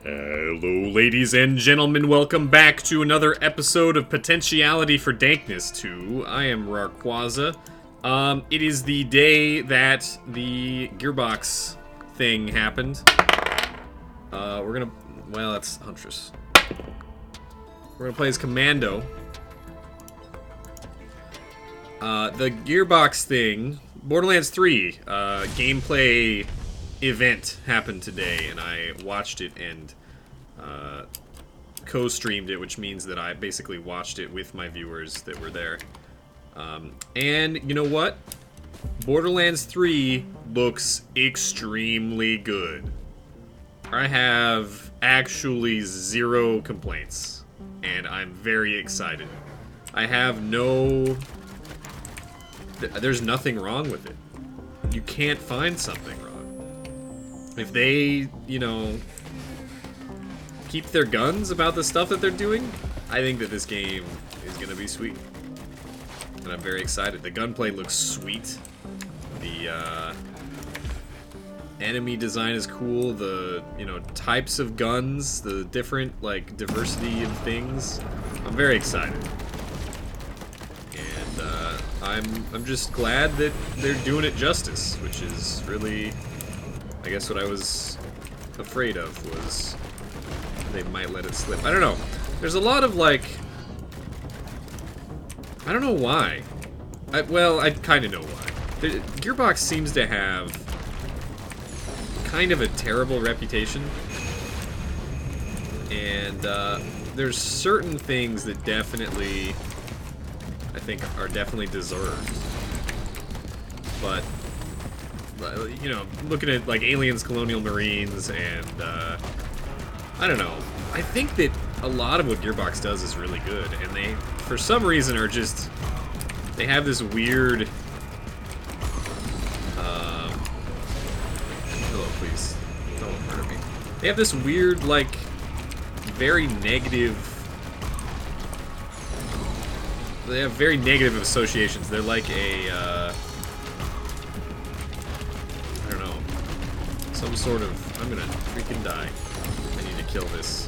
Hello, ladies and gentlemen. Welcome back to another episode of Potentiality for Dankness 2. I am Rawrquaza. It is the day that the Gearbox thing happened. Well, that's Huntress. We're gonna play as Commando. The Gearbox thing, Borderlands 3, gameplay event happened today, and I watched it and co-streamed it, which means that I basically watched it with my viewers that were there. And you know what? Borderlands 3 looks extremely good. I have actually zero complaints, and I'm very excited. I have there's nothing wrong with it. You can't find something wrong. If they, keep their guns about the stuff that they're doing, I think that this game is gonna be sweet. And I'm very excited. The gunplay looks sweet. The, enemy design is cool. The, types of guns, the different, diversity of things. I'm very excited. And, I'm just glad that they're doing it justice, which is really, I guess what I was afraid of was they might let it slip. I don't know. There's a lot of, I don't know why. I kind of know why. Gearbox seems to have kind of a terrible reputation. And, there's certain things that definitely, I think, are definitely deserved. But, looking at, Aliens, Colonial Marines, and, I don't know. I think that a lot of what Gearbox does is really good, and they, for some reason, are just... They have this weird... Hello, please. Don't murder me. They have this weird, very negative... They have very negative associations. They're like a, I don't know. Some sort of... I'm gonna freaking die. I need to kill this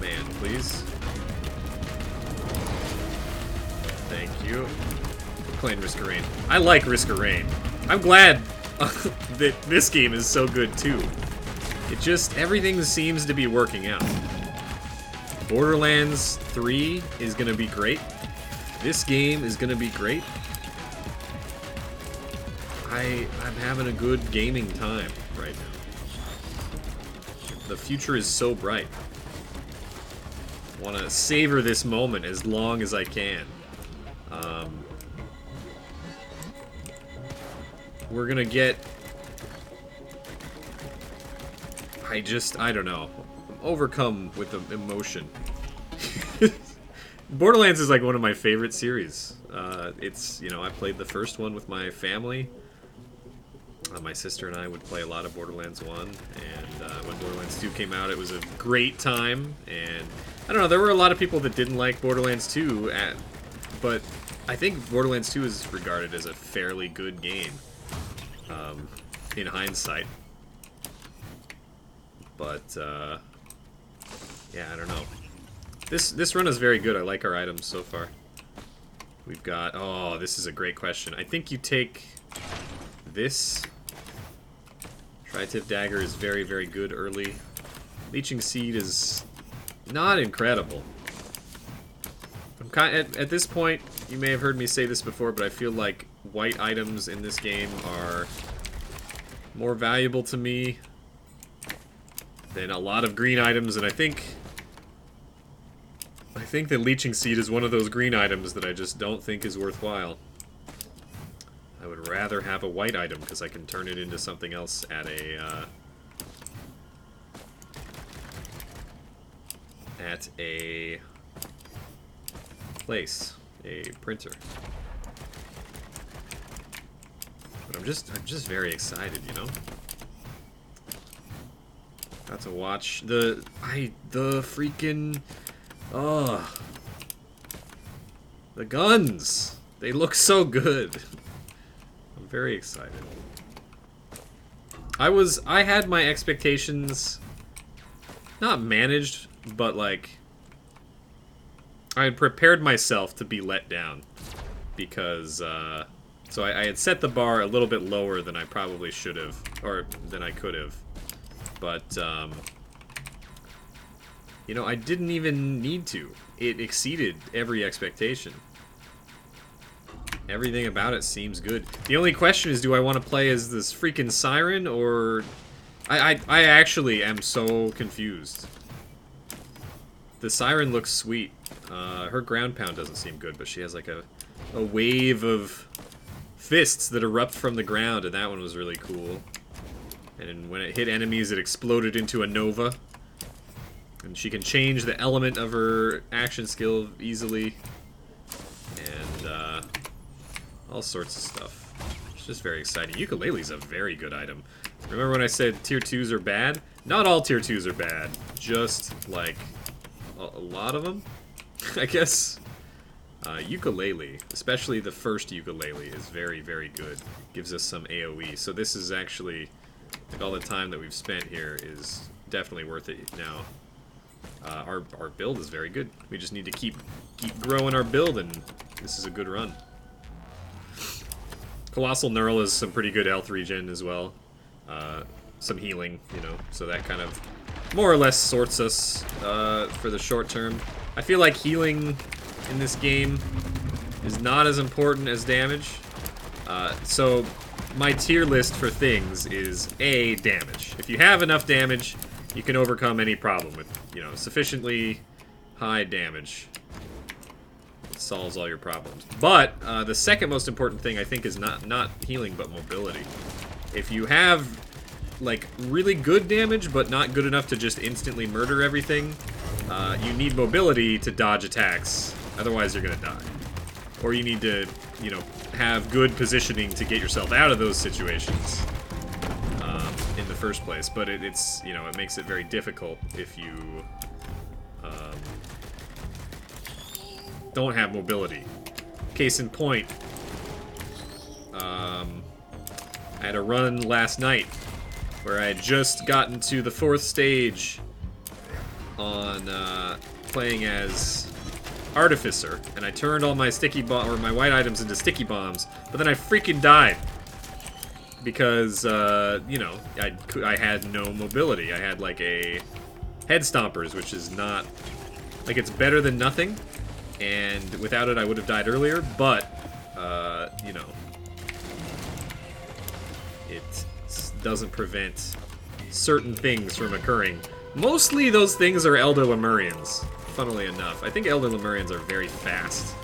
man, please. Thank you. We're playing Risk of Rain. I like Risk of Rain. I'm glad that this game is so good too. It just, everything seems to be working out. Borderlands 3 is gonna be great. This game is gonna be great. I'm having a good gaming time right now. The future is so bright. I want to savor this moment as long as I can. We're gonna get... I don't know. I'm overcome with the emotion. Borderlands is one of my favorite series. It's, I played the first one with my family. My sister and I would play a lot of Borderlands 1, and when Borderlands 2 came out, it was a great time, and I don't know, there were a lot of people that didn't like Borderlands 2, but I think Borderlands 2 is regarded as a fairly good game, in hindsight. But, yeah, I don't know. This run is very good. I like our items so far. We've got... Oh, this is a great question. I think you take this... Tri-tip dagger is very, very good early. Leeching Seed is not incredible. At this point, you may have heard me say this before, but I feel like white items in this game are more valuable to me than a lot of green items, and I think that Leeching Seed is one of those green items that I just don't think is worthwhile. I would rather have a white item because I can turn it into something else at a place, a printer. But I'm just very excited, Got to watch the freaking, the guns. They look so good. I'm very excited. I had my expectations not managed, but like I had prepared myself to be let down because so I had set the bar a little bit lower than I probably should have, or than I could have. But you know, I didn't even need to. It exceeded every expectation. Everything about it seems good. The only question is, do I want to play as this freaking siren, or... I actually am so confused. The siren looks sweet. Her ground pound doesn't seem good, but she has like a wave of fists that erupt from the ground, and that one was really cool. And when it hit enemies, it exploded into a nova. And she can change the element of her action skill easily. And, all sorts of stuff. It's just very exciting. Ukulele's a very good item. Remember when I said tier 2s are bad? Not all tier 2s are bad. Just, like, a lot of them, I guess. Ukulele, especially the first ukulele, is very, very good. Gives us some AoE. So this is actually, like, all the time that we've spent here is definitely worth it now. Our build is very good. We just need to keep growing our build, and this is a good run. Colossal Knurl is some pretty good health regen as well. Some healing, you know, so that kind of more or less sorts us for the short term. I feel like healing in this game is not as important as damage. So my tier list for things is A, damage. If you have enough damage, you can overcome any problem with, you know, sufficiently high damage. It solves all your problems. But the second most important thing, I think, is not healing, but mobility. If you have, like, really good damage, but not good enough to just instantly murder everything, you need mobility to dodge attacks. Otherwise, you're gonna die. Or you need to, you know, have good positioning to get yourself out of those situations in the first place. But it's, you know, it makes it very difficult if you don't have mobility. Case in point, I had a run last night where I had just gotten to the 4th stage on playing as Artificer, and I turned all my sticky bomb or my white items into sticky bombs, but then I freaking died because you know, I had no mobility. I had like a head stompers, which is not like, it's better than nothing, and without it I would have died earlier, but you know, it doesn't prevent certain things from occurring. Mostly those things are Elder Lemurians, funnily enough. I think Elder Lemurians are very fast.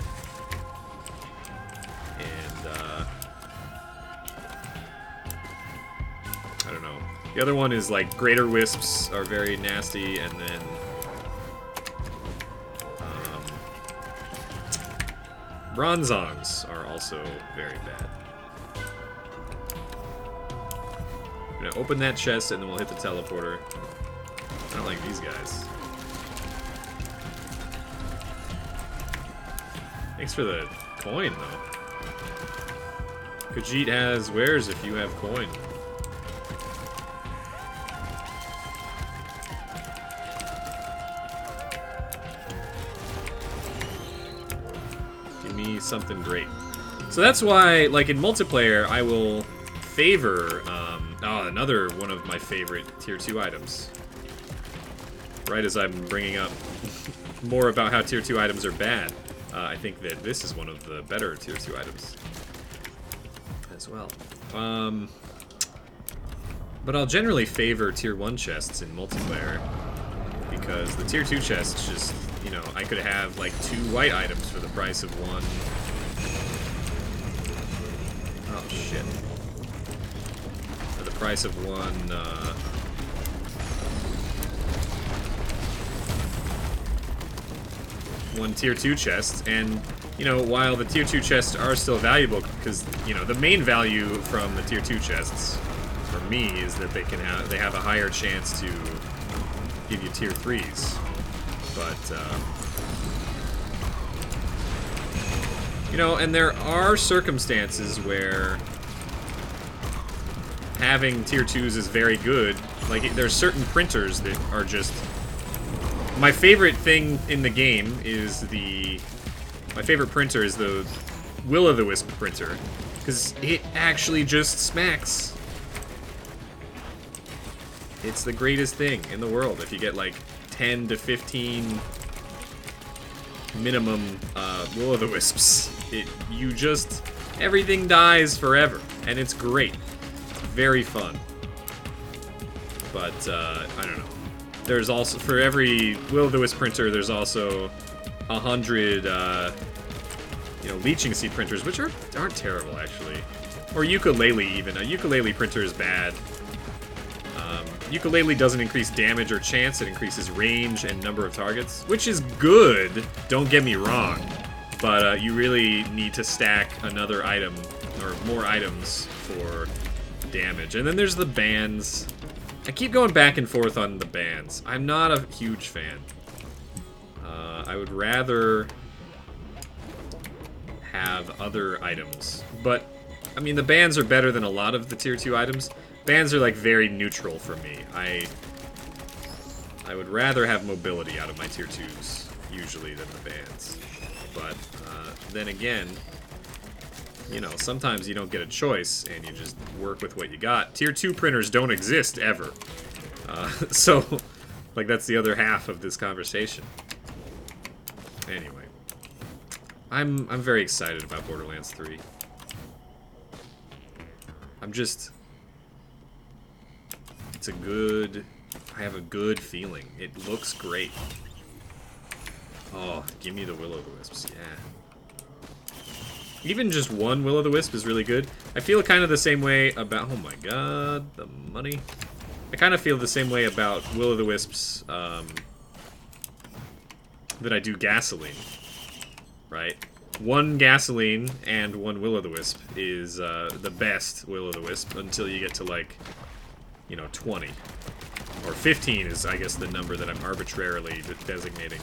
And, I don't know. The other one is, like, Greater Wisps are very nasty, and then... Bronzongs are also very bad. I'm gonna open that chest, and then we'll hit the teleporter. I don't like these guys. Thanks for the coin, though. Khajiit has wares if you have coin. Give me something great. So that's why, like, in multiplayer, I will favor, another one of my favorite tier 2 items. Right as I'm bringing up more about how tier 2 items are bad, I think that this is one of the better tier 2 items as well. But I'll generally favor tier 1 chests in multiplayer because the tier 2 chests just, you know, I could have like 2 white items for the price of 1. Oh shit. For the price of 1 tier 2 chest, and you know, while the tier 2 chests are still valuable, because you know, the main value from the tier 2 chests for me is that they have a higher chance to give you tier 3s, but you know, and there are circumstances where having tier 2s is very good. Like, there's certain printers that are just... My favorite thing in the game is the... My favorite printer is the Will-o'-the-Wisp printer. Because it actually just smacks. It's the greatest thing in the world. If you get, like, 10 to 15 minimum Will-o'-the-Wisps, you just... Everything dies forever. And it's great. Very fun. But, I don't know. There's also, for every Will-o'-the-Wisp printer, there's also 100, you know, leeching seed printers, which aren't terrible, actually. Or ukulele, even. A ukulele printer is bad. Ukulele doesn't increase damage or chance, it increases range and number of targets, which is good, don't get me wrong. But you really need to stack another item, or more items, for damage. And then there's the bands. I keep going back and forth on the bands. I'm not a huge fan. I would rather have other items. But, I mean, the bands are better than a lot of the tier 2 items. Bands are, like, very neutral for me. I would rather have mobility out of my tier 2s, usually, than the bands. But, then again, you know, sometimes you don't get a choice, and you just work with what you got. Tier 2 printers don't exist, ever. So, like, that's the other half of this conversation. Anyway. I'm very excited about Borderlands 3. I'm just... It's a good... I have a good feeling. It looks great. Oh, give me the Will-o'-the-Wisps, yeah. Even just one Will-o'-the-Wisp is really good. I feel kind of the same way about... Oh my god, the money. I kind of feel the same way about Will-o'-the-Wisps that I do gasoline. Right? One gasoline and one Will-o'-the-Wisp is the best Will-o'-the-Wisp until you get to, like, you know, 20. Or 15 is, I guess, the number that I'm arbitrarily designating.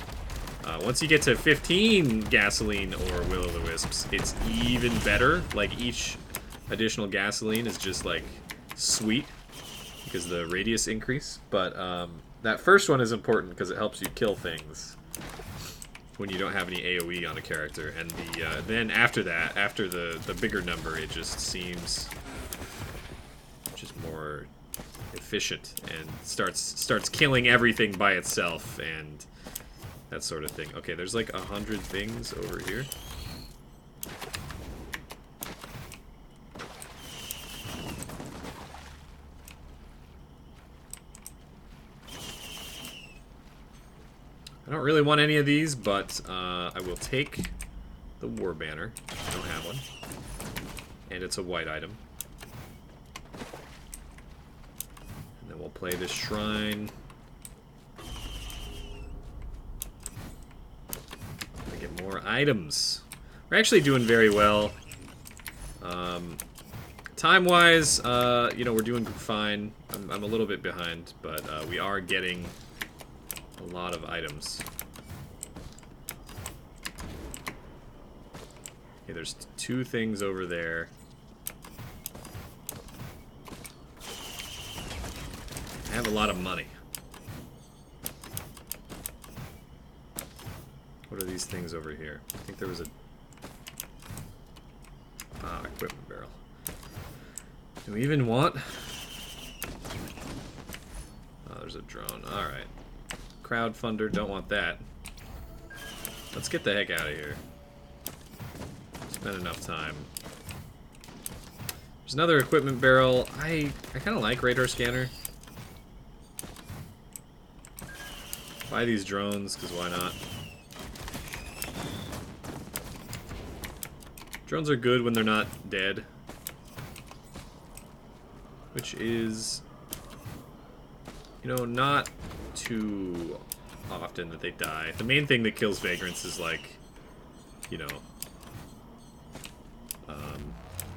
Once you get to 15 gasoline or Will-o'-the-Wisps, it's even better. Like, each additional gasoline is just, like, sweet because the radius increase. But that first one is important because it helps you kill things when you don't have any AoE on a character. And then after that, after the bigger number, it just seems just more efficient and starts killing everything by itself and that sort of thing. Okay, there's like 100 things over here. I don't really want any of these, but I will take the war banner. I don't have one. And it's a white item. And then we'll play this shrine. I get more items. We're actually doing very well. Time-wise, you know, we're doing fine. I'm a little bit behind, but we are getting a lot of items. Okay, there's 2 things over there. I have a lot of money. What are these things over here? I think there was a... equipment barrel. Do we even want... Oh, there's a drone. Alright. Crowdfunder, don't want that. Let's get the heck out of here. Spend enough time. There's another equipment barrel. I kind of like radar scanner. Buy these drones, because why not? Drones are good when they're not dead. Which is, you know, not too often that they die. The main thing that kills vagrants is, like, you know,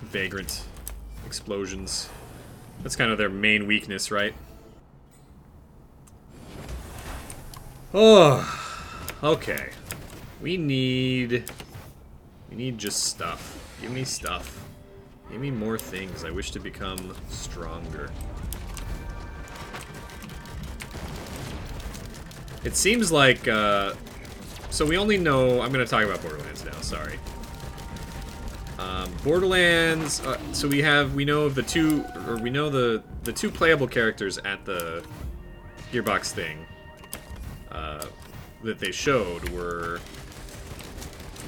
vagrant explosions. That's kind of their main weakness, right? Oh, okay. We need just stuff. Give me stuff. Give me more things. I wish to become stronger. It seems like, so we only know, I'm going to talk about Borderlands now, sorry. Borderlands, so we know of the two, or we know the two playable characters at the Gearbox thing that they showed were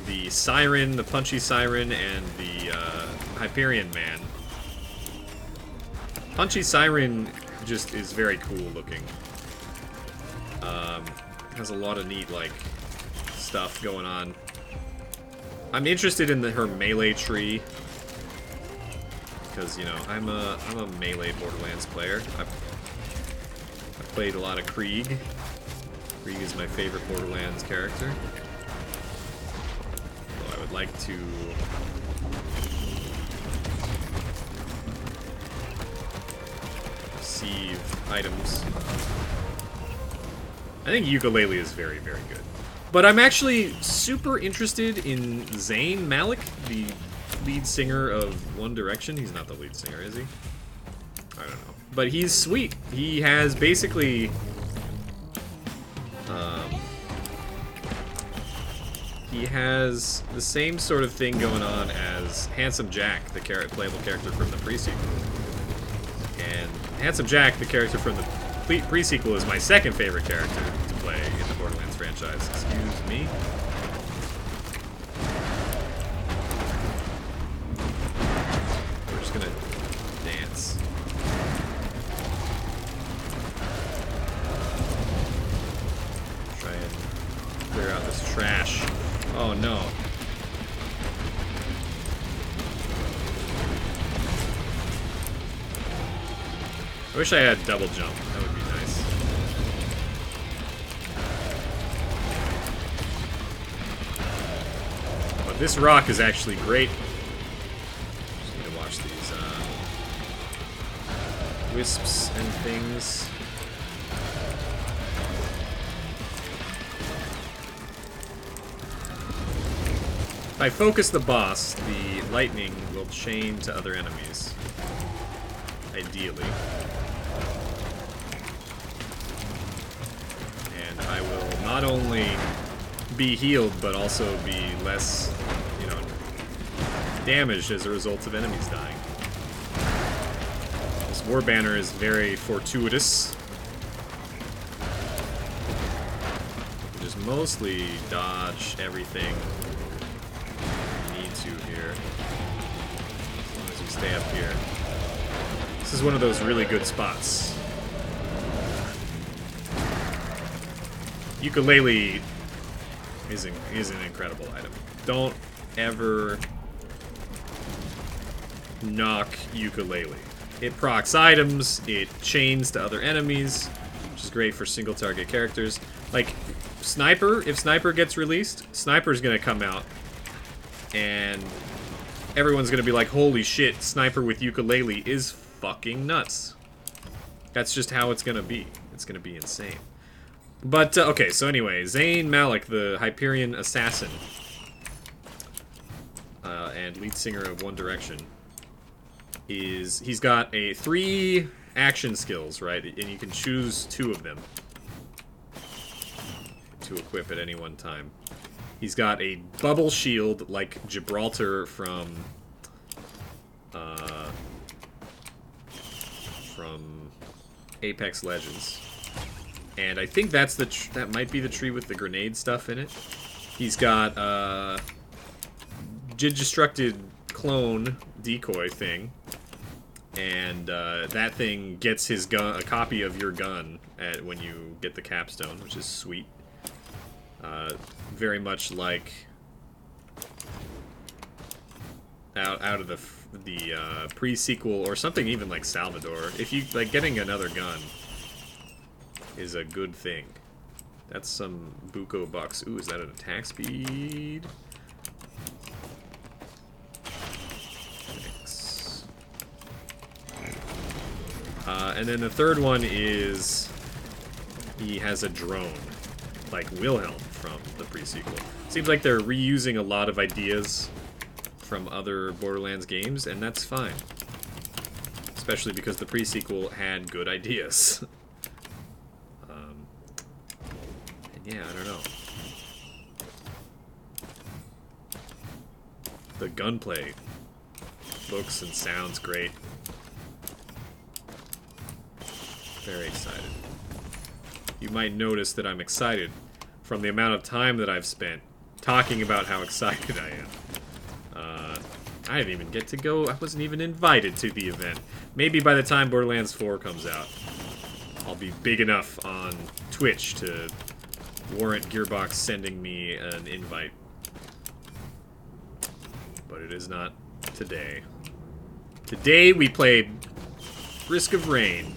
the Siren, the punchy Siren, and the Hyperion Man. Punchy Siren just is very cool looking. Has a lot of neat, like, stuff going on. I'm interested in her melee tree. Because, you know, I'm a melee Borderlands player. I've played a lot of Krieg. Krieg is my favorite Borderlands character. So I would like to receive items. I think Yooka-Laylee is very, very good. But I'm actually super interested in Zayn Malik, the lead singer of One Direction. He's not the lead singer, is he? I don't know. But he's sweet. He has basically... he has the same sort of thing going on as Handsome Jack, the playable character from the pre-sequel. And Handsome Jack, the character from the pre-sequel, is my second favorite character to play in the Borderlands franchise. Excuse me. We're just gonna dance. Try and clear out this trash. Oh no. I wish I had double jump. That would be nice. But this rock is actually great. Just need to watch these wisps and things. If I focus the boss, the lightning will chain to other enemies. Ideally. And I will not only be healed, but also be less, you know, damaged as a result of enemies dying. This war banner is very fortuitous. Just mostly dodge everything you need to here. As long as you stay up here. This is one of those really good spots. Yooka-Laylee is an incredible item. Don't ever knock Yooka-Laylee. It procs items, it chains to other enemies, which is great for single target characters. Like, Sniper, if Sniper gets released, Sniper's gonna come out, and everyone's gonna be like, holy shit, Sniper with Yooka-Laylee is fucking nuts. That's just how it's gonna be. It's gonna be insane. But, okay, so anyway, Zayn Malik, the Hyperion assassin, and lead singer of One Direction, he's got 3 action skills, right? And you can choose 2 of them to equip at any one time. He's got a bubble shield like Gibraltar from Apex Legends. And I think that's that might be the tree with the grenade stuff in it. He's got Destructed clone decoy thing, and that thing gets his gun, a copy of your gun, when you get the capstone, which is sweet. Very much like out of the pre-sequel, or something even like Salvador. If you like, getting another gun is a good thing. That's some buco bucks. Ooh, is that an attack speed? Thanks. And then the third one is he has a drone, like Wilhelm from the pre-sequel. Seems like they're reusing a lot of ideas from other Borderlands games, and that's fine. Especially because the pre-sequel had good ideas. And yeah, I don't know. The gunplay looks and sounds great. Very excited. You might notice that I'm excited from the amount of time that I've spent talking about how excited I am. I didn't even get to go. I wasn't even invited to the event. Maybe by the time Borderlands 4 comes out, I'll be big enough on Twitch to warrant Gearbox sending me an invite. But it is not today. Today we played Risk of Rain.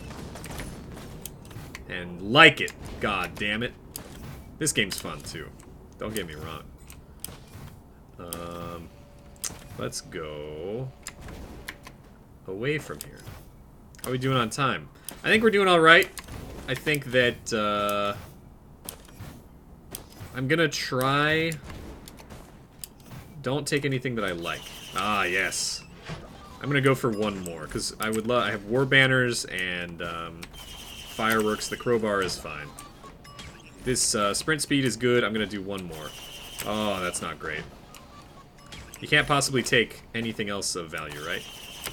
And like it. God damn it. This game's fun too. Don't get me wrong. Let's go away from here. How are we doing on time? I think we're doing alright. I think that I'm gonna try. Don't take anything that I like. Ah, yes. I'm gonna go for one more, because I would love. I have war banners and fireworks. The crowbar is fine. This sprint speed is good. I'm gonna do one more. Oh, that's not great. You can't possibly take anything else of value, right?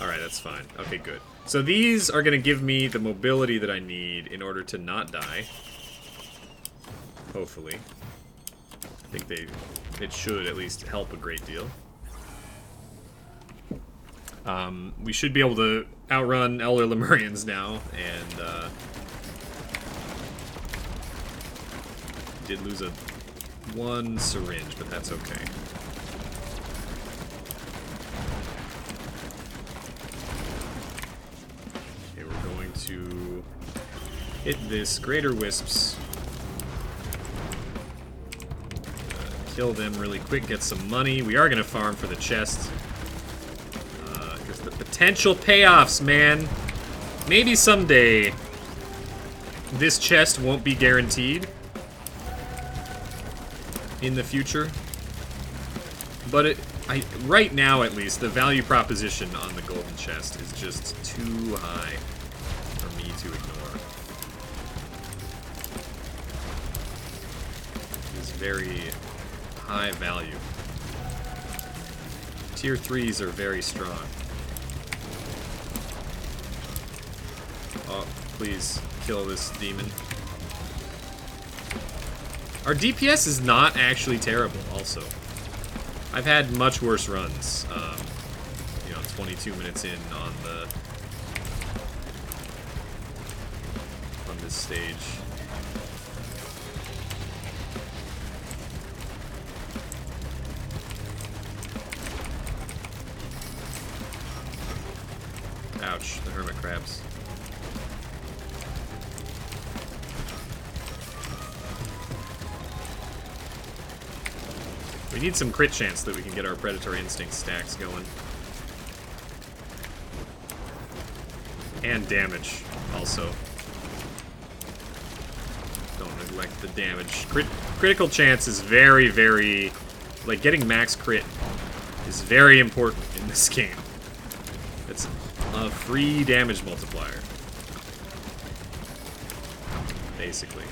Alright, that's fine. Okay, good. So these are gonna give me the mobility that I need in order to not die. Hopefully. I think it should at least help a great deal. We should be able to outrun Elder Lemurians now, and did lose one syringe, but that's okay. Okay, we're going to hit this Greater Wisps. Kill them really quick, get some money. We are going to farm for the chest. Because the potential payoffs, man. Maybe someday this chest won't be guaranteed in the future. But right now, at least, the value proposition on the golden chest is just too high for me to ignore. It is very high value. Tier 3s are very strong. Oh, please kill this demon. Our DPS is not actually terrible, also. I've had much worse runs. 22 minutes in on this stage. Ouch, the hermit crabs. We need some crit chance so that we can get our predatory instinct stacks going. And damage, also. Don't neglect the damage. Critical chance is very, very... Like, getting max crit is very important in this game. It's a free damage multiplier. Basically.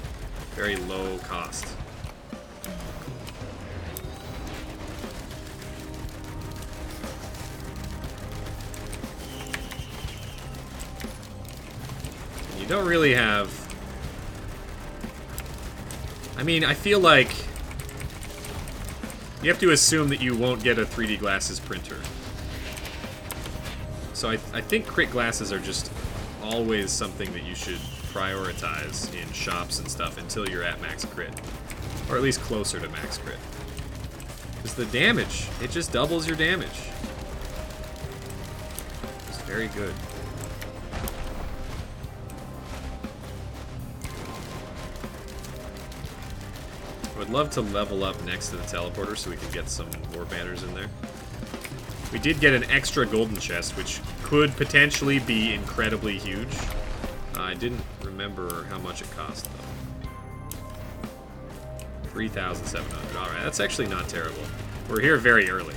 Very low cost. You don't really have... I mean, I feel like you have to assume that you won't get a 3D glasses printer. So I think crit glasses are just always something that you should prioritize in shops and stuff until you're at max crit. Or at least closer to max crit. Because the damage, it just doubles your damage. It's very good. I would love to level up next to the teleporter so we can get some war banners in there. We did get an extra golden chest, which could potentially be incredibly huge. I didn't remember how much it cost, though. 3,700. Alright, that's actually not terrible. We're here very early.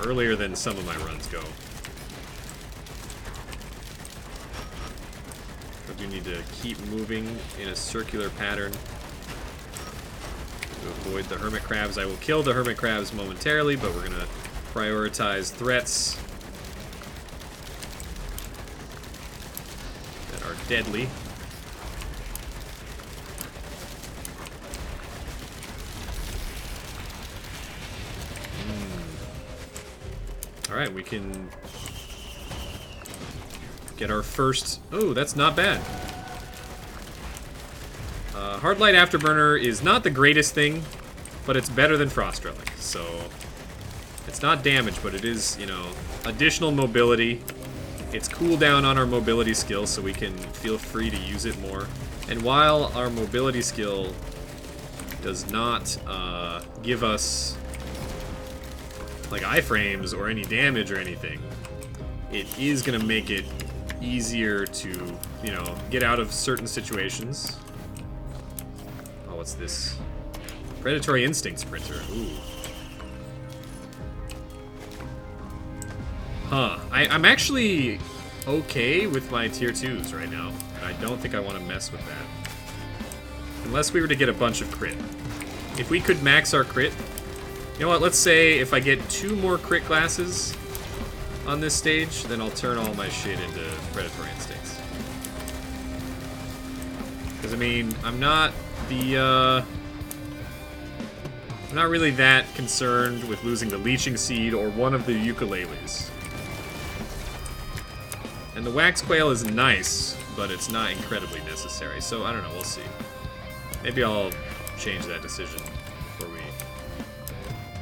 earlier than some of my runs go. I do need to keep moving in a circular pattern to avoid the hermit crabs. I will kill the hermit crabs momentarily, but we're gonna prioritize threats that are deadly. Alright, we can get our first... Oh, that's not bad. Hard Light Afterburner is not the greatest thing, but it's better than Frost Relic. So, it's not damage, but it is, you know, additional mobility. It's cooldown on our mobility skill, so we can feel free to use it more. And while our mobility skill does not give us like iframes or any damage or anything, it is gonna make it easier to, you know, get out of certain situations. Oh, what's this? Predatory Instinct Sprinter. Ooh. Huh. I'm actually okay with my tier 2s right now. I don't think I want to mess with that. Unless we were to get a bunch of crit. If we could max our crit... You know what, let's say if I get 2 more crit glasses on this stage, then I'll turn all my shit into Predatory Instincts. Because, I mean, I'm not really that concerned with losing the Leeching Seed or one of the ukuleles. And the Wax Quail is nice, but it's not incredibly necessary, so I don't know, we'll see. Maybe I'll change that decision before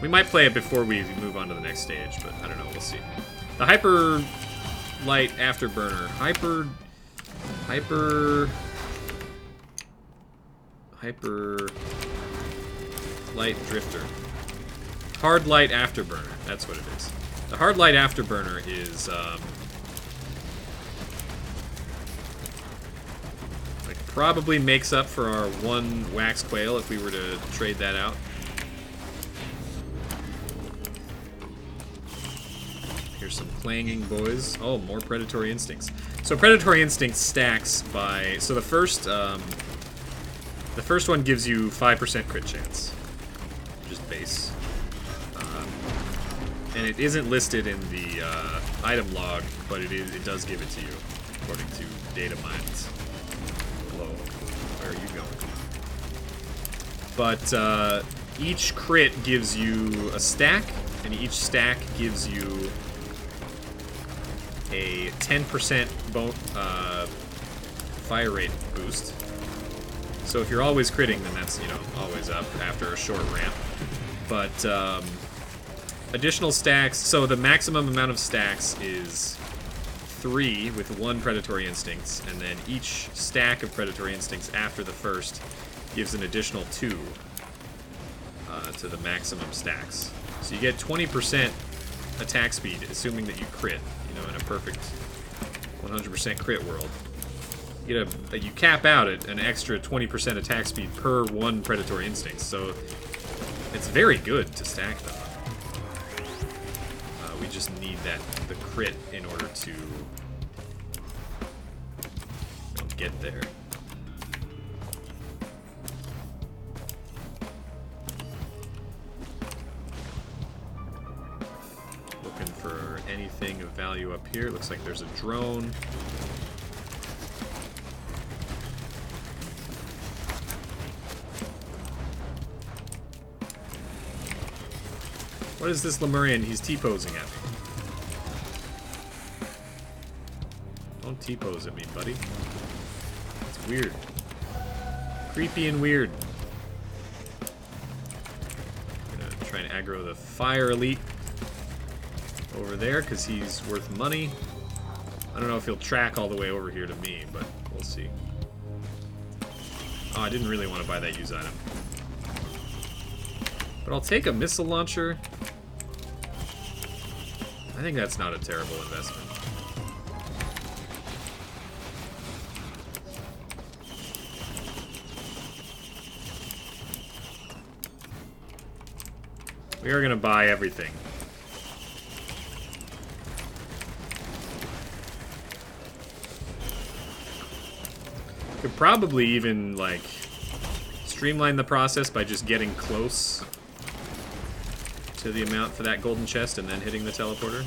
we might play it before we move on to the next stage, but I don't know, we'll see. The Hyper Light Afterburner. Hyper Light Drifter. Hard Light Afterburner, that's what it is. The Hard Light Afterburner is, like, probably makes up for our 1 Wax Quail if we were to trade that out. Here's some clanging boys. Oh, more Predatory Instincts. So Predatory Instinct stacks by... So the first one gives you 5% crit chance. Just base. And it isn't listed in the item log, but it does give it to you, according to data mines. Hello. Where are you going? But each crit gives you a stack, and each stack gives you a 10% fire rate boost. So if you're always critting, then that's, you know, always up after a short ramp. But additional stacks, so the maximum amount of stacks is 3 with 1 Predatory Instincts, and then each stack of Predatory Instincts after the first gives an additional 2 to the maximum stacks. So you get 20% attack speed, assuming that you crit, you know, in a perfect 100% crit world. You cap out at an extra 20% attack speed per 1 Predatory Instinct, so it's very good to stack them. We just need the crit in order to get there. Looking for anything of value up here. Looks like there's a drone. What is this Lemurian? He's T-posing at me. Don't T-pose at me, buddy. It's weird. Creepy and weird. I'm gonna try and aggro the Fire Elite over there, because he's worth money. I don't know if he'll track all the way over here to me, but we'll see. Oh, I didn't really want to buy that use item. But I'll take a missile launcher. I think that's not a terrible investment. We are going to buy everything. Could probably even, like, streamline the process by just getting close to the amount for that golden chest and then hitting the teleporter.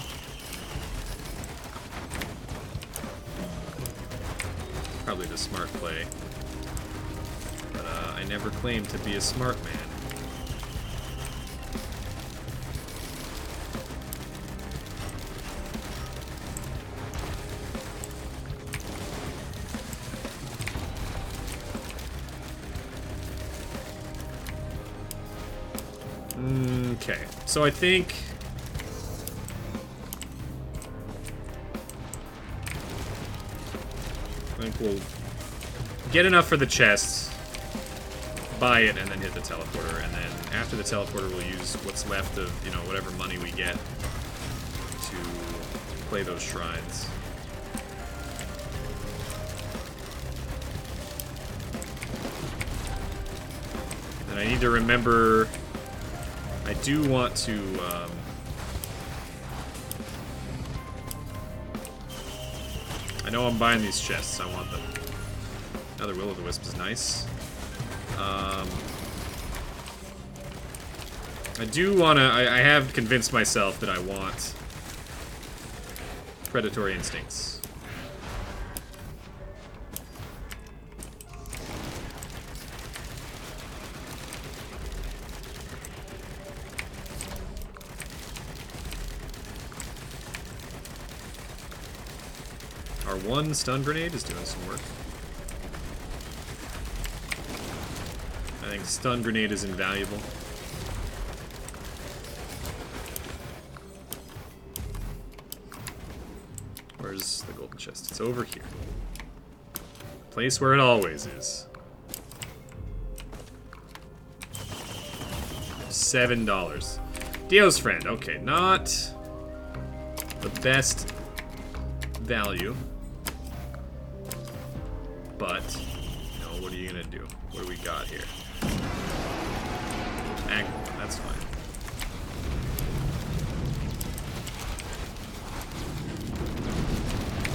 Probably the smart play. But I never claimed to be a smart man. Okay, so I think we'll get enough for the chests, buy it, and then hit the teleporter, and then after the teleporter we'll use what's left of, you know, whatever money we get to play those shrines. And I need to remember, I do want to, I know I'm buying these chests, I want them. Another Will-o'-the-Wisp is nice. I do want to, I have convinced myself that I want Predatory Instincts. Our one stun grenade is doing some work. I think stun grenade is invaluable. Where's the golden chest? It's over here. Place where it always is. $7. Dio's friend. Okay, not the best value. But, you know, what are you gonna do? What do we got here? That's fine.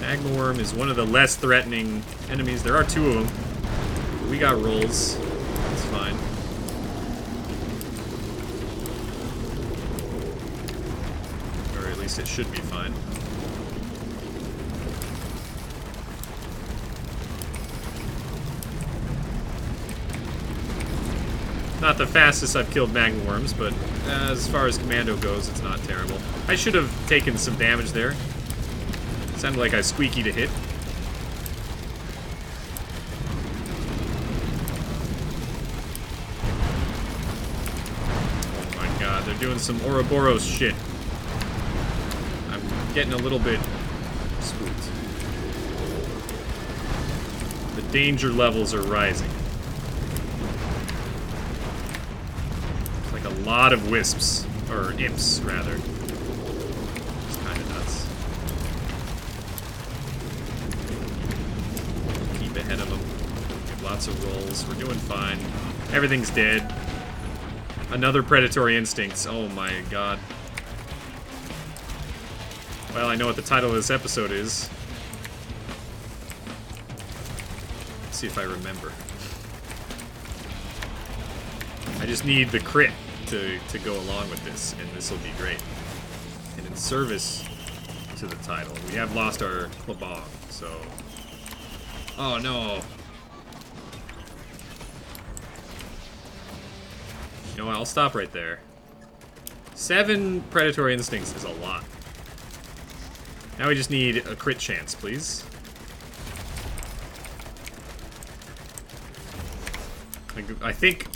Magmaworm is one of the less threatening enemies. There are two of them. We got rolls. That's fine. Or at least it should be fine. Not the fastest I've killed Magmaworms, but as far as Commando goes, it's not terrible. I should have taken some damage there. Sounded like I squeaky to hit. Oh my god, they're doing some Ouroboros shit. I'm getting a little bit spooked. The danger levels are rising. It's like a lot of wisps, or imps, rather. It's kind of nuts. Ahead of them. We have lots of rolls. We're doing fine. Everything's dead. Another Predatory Instincts. Oh my god. Well, I know what the title of this episode is. Let's see if I remember. I just need the crit to go along with this, and this will be great. And in service to the title, we have lost our Klabong, so... Oh no. You know what, I'll stop right there. 7 Predatory Instincts is a lot. Now we just need a crit chance, please. I think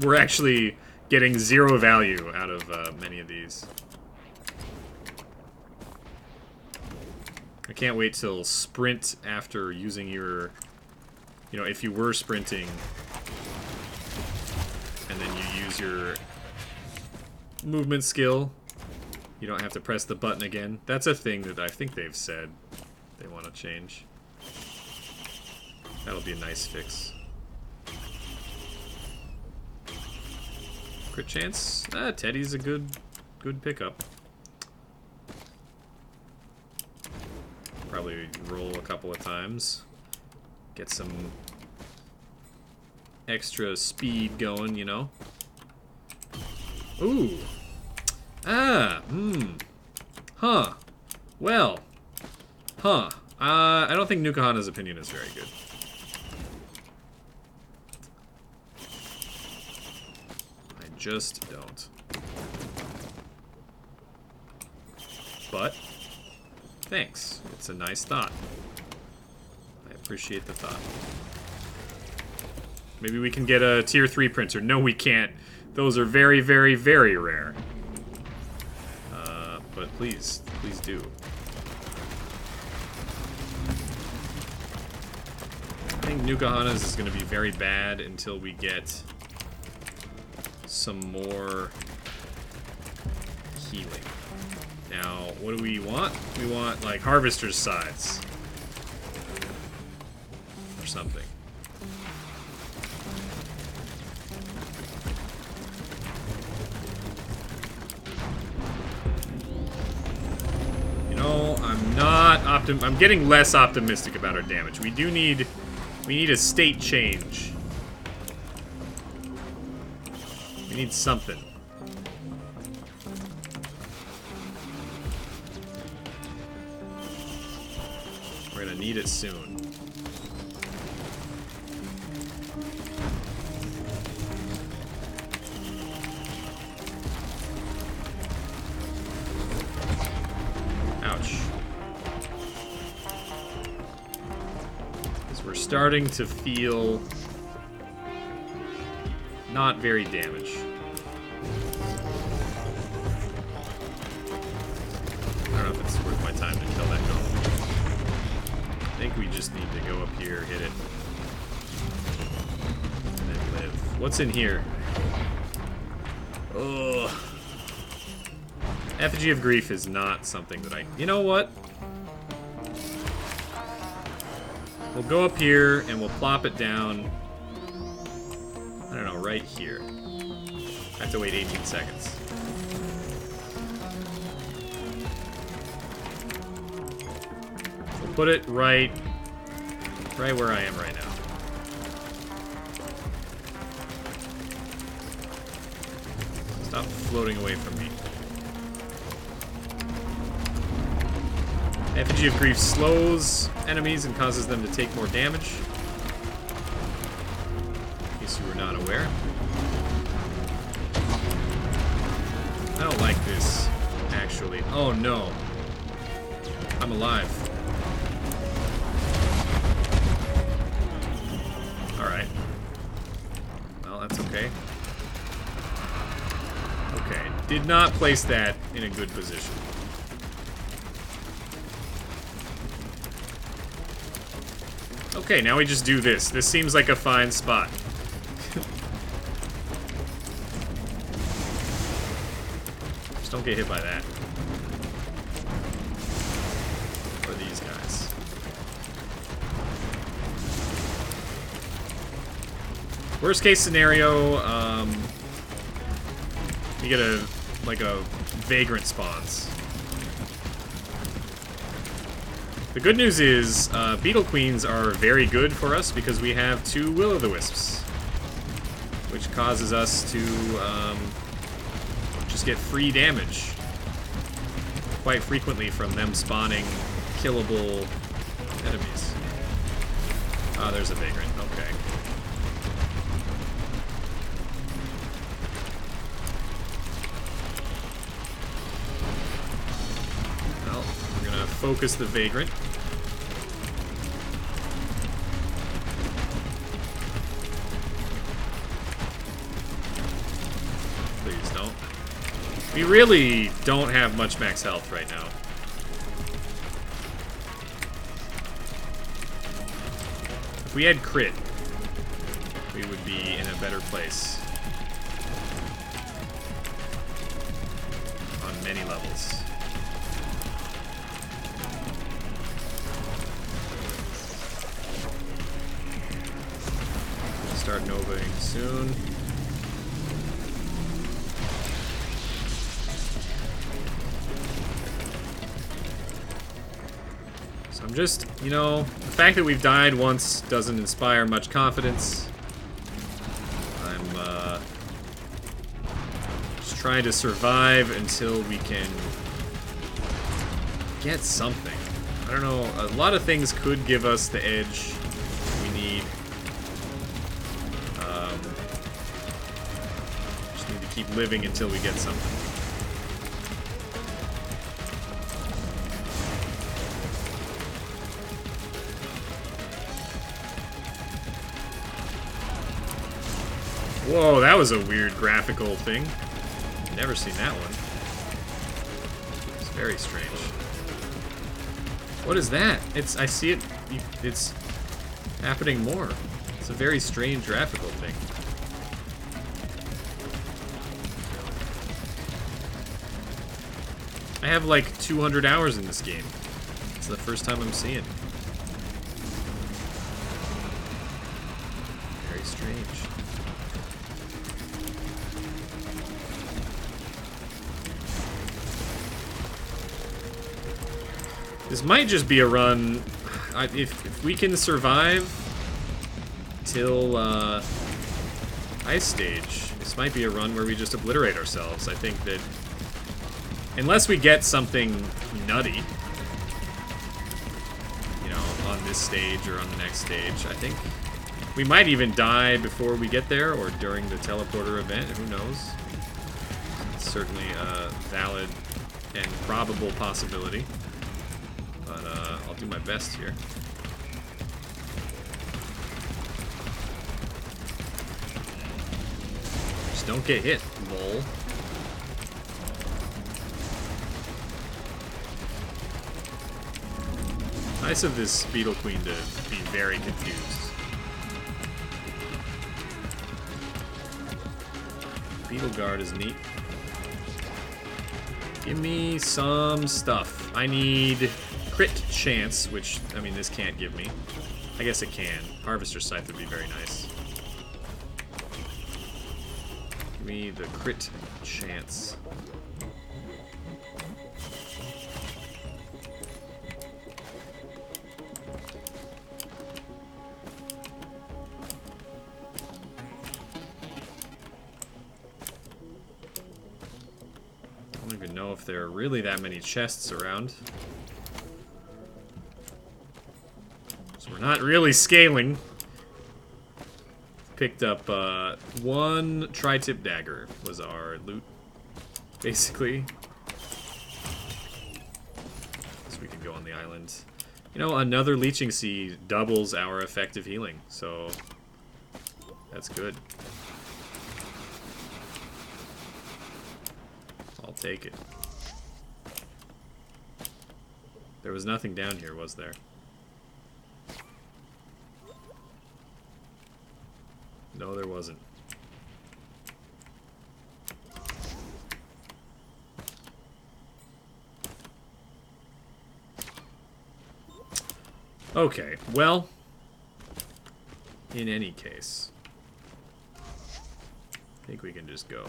we're actually getting 0 value out of many of these. I can't wait till sprint after using your, you know, if you were sprinting and then you use your movement skill, you don't have to press the button again. That's a thing that I think they've said they want to change. That'll be a nice fix. Crit chance? Teddy's a good pickup. Probably roll a couple of times. Get some extra speed going, you know. Ooh. Ah, huh. Well. Huh. I don't think Nukahana's opinion is very good. I just don't. But, thanks. It's a nice thought. I appreciate the thought. Maybe we can get a tier 3 printer. No, we can't. Those are very, very, very rare. But please, please do. I think Nukahana's is going to be very bad until we get some more healing. Now, what do we want? We want, like, Harvester's Sides. Or something. No, I'm not I'm getting less optimistic about our damage. We need a state change. We need something. We're gonna need it soon. Ouch. Because we're starting to feel not very damaged. I don't know if it's worth my time to kill that golem. I think we just need to go up here, hit it, and then live. What's in here? Ugh. Effigy of Grief is not something that I... You know what? We'll go up here and we'll plop it down. I don't know, right here. I have to wait 18 seconds. We'll put it right where I am right now. Stop floating away from me. Effigy of Grief slows enemies and causes them to take more damage. In case you were not aware. I don't like this, actually. Oh no. I'm alive. Alright. Well, that's okay. Okay. Did not place that in a good position. Okay, now we just do this. This seems like a fine spot. Just don't get hit by that. Or these guys. Worst case scenario, you get a vagrant spawns. The good news is, Beetle Queens are very good for us because we have 2 Will-o'-the-Wisps, which causes us to just get free damage quite frequently from them spawning killable enemies. Ah, there's a vagrant. Okay. Well, we're gonna focus the vagrant. We really don't have much max health right now. If we had crit, we would be in a better place. On many levels. Start novaing soon. I'm just, you know, the fact that we've died once doesn't inspire much confidence. try to survive until we can get something. I don't know, a lot of things could give us the edge we need. Just need to keep living until we get something. Whoa, that was a weird graphical thing. Never seen that one. It's very strange. What is that? I see it. It's happening more. It's a very strange graphical thing. I have like 200 hours in this game. It's the first time I'm seeing it. Very strange. This might just be a run. If we can survive till ice stage, this might be a run where we just obliterate ourselves. I think that unless we get something nutty, you know, on this stage or on the next stage, I think we might even die before we get there or during the teleporter event. Who knows? It's certainly a valid and probable possibility. But I'll do my best here. Just don't get hit, lol. Nice of this Beetle Queen to be very confused. Beetle Guard is neat. Give me some stuff. I need crit chance, which, I mean, this can't give me. I guess it can. Harvester Scythe would be very nice. Give me the crit chance. I don't even know if there are really that many chests around. We're not really scaling. Picked up one tri-tip dagger was our loot, basically. So we can go on the island. You know, another Leeching Sea doubles our effective healing, so that's good. I'll take it. There was nothing down here, was there? No, there wasn't. Okay, well, in any case, I think we can just go.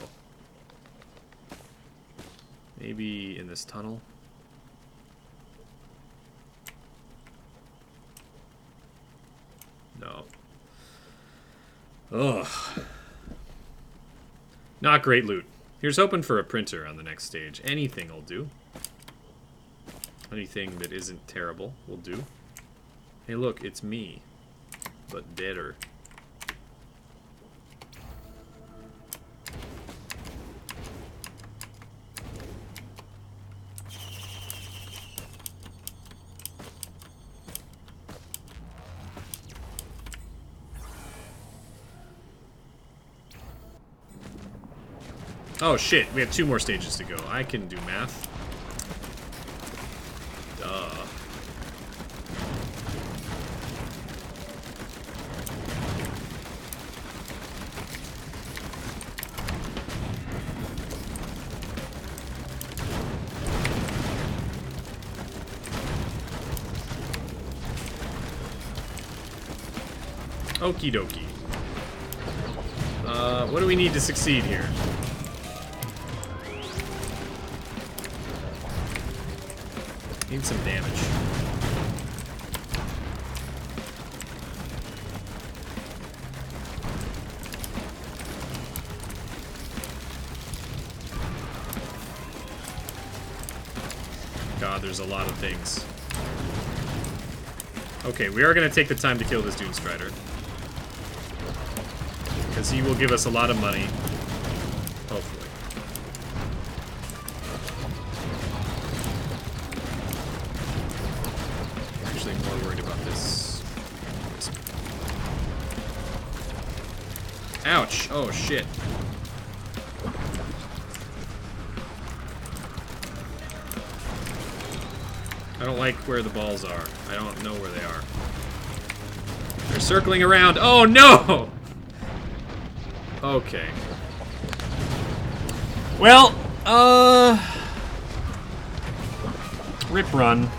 Maybe in this tunnel. No. Ugh. Not great loot. Here's hoping for a printer on the next stage. Anything will do. Anything that isn't terrible will do. Hey look, it's me. But deader. Oh shit, we have 2 more stages to go. I can do math. Duh. Okie dokie. What do we need to succeed here? Need some damage. there's a lot of things. Okay, we are going to take the time to kill this Dune Strider. Because he will give us a lot of money. Hopefully. I'm actually more worried about this. Ouch! Oh, shit. I don't like where the balls are. I don't know where they are. They're circling around. Oh, no! Okay. Well, rip run.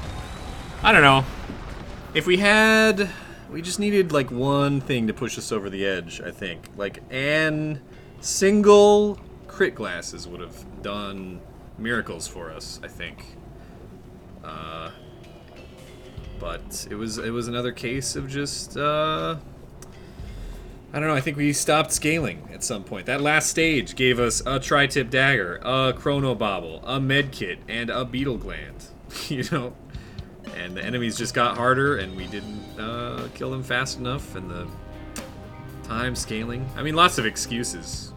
I don't know. If we had... We just needed, like, one thing to push us over the edge, I think. Like, and single crit glasses would have done miracles for us, I think. But it was another case of just, I don't know, I think we stopped scaling at some point. That last stage gave us a tri-tip dagger, a chrono bobble, a med kit, and a beetle gland, you know? And the enemies just got harder, and we didn't kill them fast enough, and the time scaling. I mean, lots of excuses.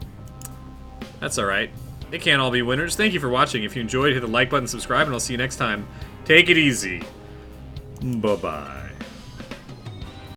That's alright. It can't all be winners. Thank you for watching. If you enjoyed, hit the like button, subscribe, and I'll see you next time. Take it easy. Bye-bye.